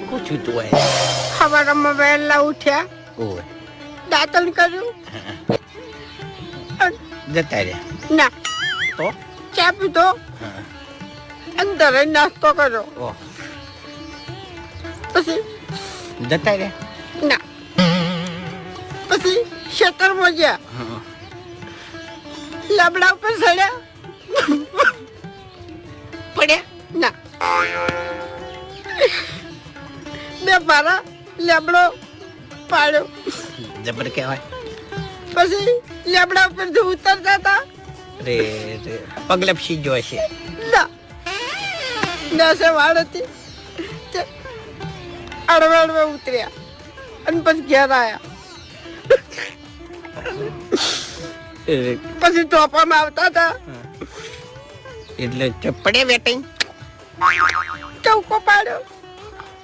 પૂછ્યું તું હોય સવારમાં વહેલા ઉઠ્યા, ઓય દાંતણ કર્યું, જતા રહ્યા ના તો ચા પીધો, હા. અંદર જ નાસ્તો કર્યો, ઓહ પછી જતા રહ્યા ના પછી ખેતરમાં ગયા, હા. લાબડા ઉપર ચડ્યા, પડ્યા ના બે ભારા લેબડો પાડ્યો, જબર કહેવાય પછી લેબડા ઉપરથી ઉતરતા હતા, રે રે પગલપસી જો છે ના નસે વાળ હતી, અડવે અડવે ઉતર્યા અને પછી ઘેર આવ્યા, પછી ટોપામાં આવતા હતા, એટલે પડે વેટિંગ ચૌકો પાડ્યો,